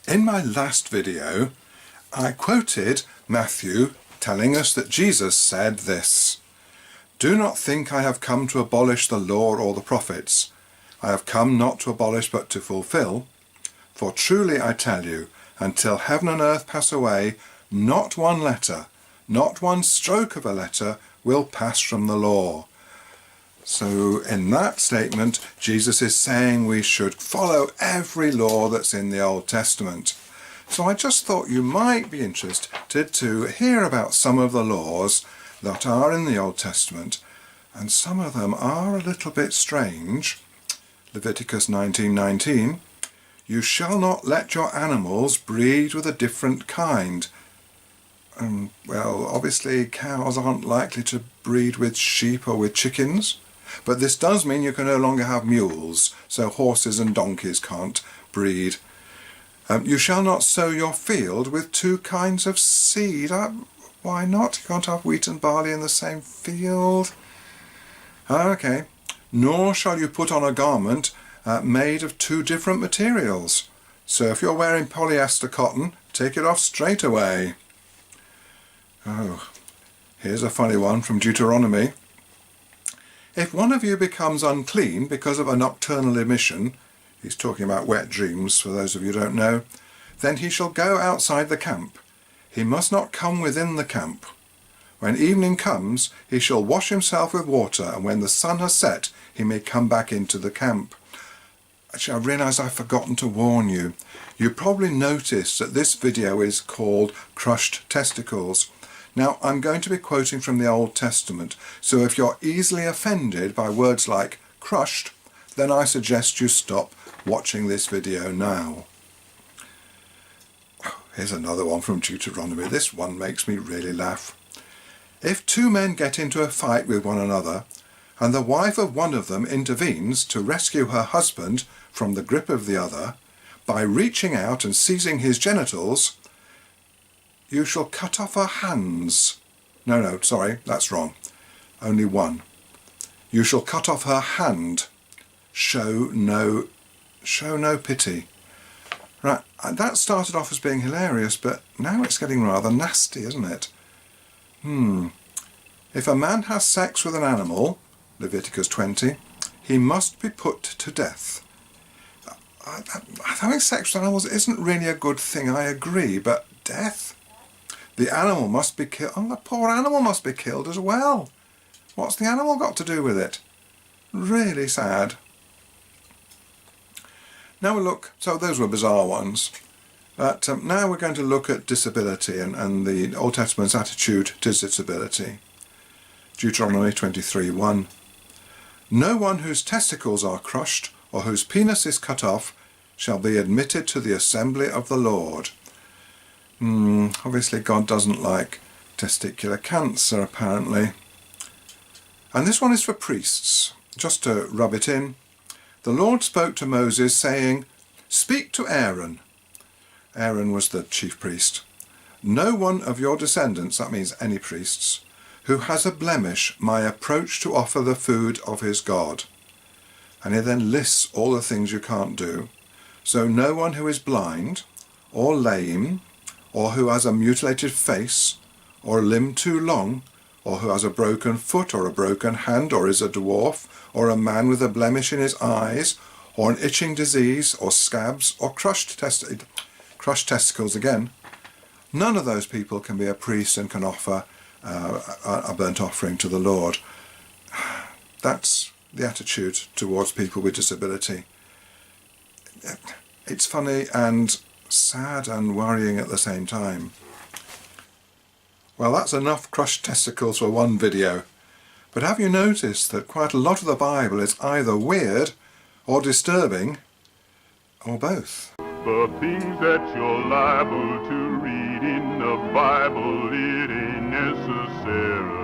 In my last video, I quoted Matthew telling us that Jesus said this: "Do not think I have come to abolish the law or the prophets. I have come not to abolish but to fulfill. For truly I tell you, until heaven and earth pass away, not one letter, not one stroke of a letter will pass from the law." So in that statement, Jesus is saying we should follow every law that's in the Old Testament. So I just thought you might be interested to hear about some of the laws that are in the Old Testament, and some of them are a little bit strange. Leviticus 19:19, "You shall not let your animals breed with a different kind." Well, obviously cows aren't likely to breed with sheep or with chickens, but this does mean you can no longer have mules, so horses and donkeys can't breed. You shall not sow your field with two kinds of seed. Why not? You can't have wheat and barley in the same field. Okay. "Nor shall you put on a garment made of two different materials. So if you're wearing polyester cotton, take it off straight away." Oh, here's a funny one from Deuteronomy. "If one of you becomes unclean because of a nocturnal emission," he's talking about wet dreams for those of you who don't know, "then he shall go outside the camp. He must not come within the camp. When evening comes, he shall wash himself with water, and when the sun has set, he may come back into the camp." Actually, I realise I've forgotten to warn you. You probably noticed that this video is called Crushed Testicles. Now, I'm going to be quoting from the Old Testament, so if you're easily offended by words like crushed, then I suggest you stop watching this video now. Here's another one from Deuteronomy. This one makes me really laugh. "If two men get into a fight with one another, and the wife of one of them intervenes to rescue her husband from the grip of the other by reaching out and seizing his genitals, you shall cut off her hands." No, sorry, that's wrong. Only one. "You shall cut off her hand. Show no pity." Right, that started off as being hilarious, but now it's getting rather nasty, isn't it? "If a man has sex with an animal," Leviticus 20, "he must be put to death." Having sex with animals isn't really a good thing, I agree, but death? "The animal must be killed." Oh, the poor animal must be killed as well. What's the animal got to do with it? Really sad. Now we look, so those were bizarre ones. But now we're going to look at disability and the Old Testament's attitude to disability. Deuteronomy 23:1. "No one whose testicles are crushed or whose penis is cut off shall be admitted to the assembly of the Lord." Obviously God doesn't like testicular cancer, apparently. And this one is for priests. Just to rub it in. "The Lord spoke to Moses, saying, 'Speak to Aaron.'" Aaron was the chief priest. "No one of your descendants," that means any priests, "who has a blemish may approach to offer the food of his God." And he then lists all the things you can't do. So no one who is blind or lame, or who has a mutilated face, or a limb too long, or who has a broken foot or a broken hand, or is a dwarf, or a man with a blemish in his eyes, or an itching disease, or scabs, or crushed testicles again. None of those people can be a priest and can offer a burnt offering to the Lord. That's the attitude towards people with disability. It's funny and sad and worrying at the same time. Well, that's enough crushed testicles for one video. But have you noticed that quite a lot of the Bible is either weird or disturbing, or both? The things that you're liable to read in the Bible, it ain't necessary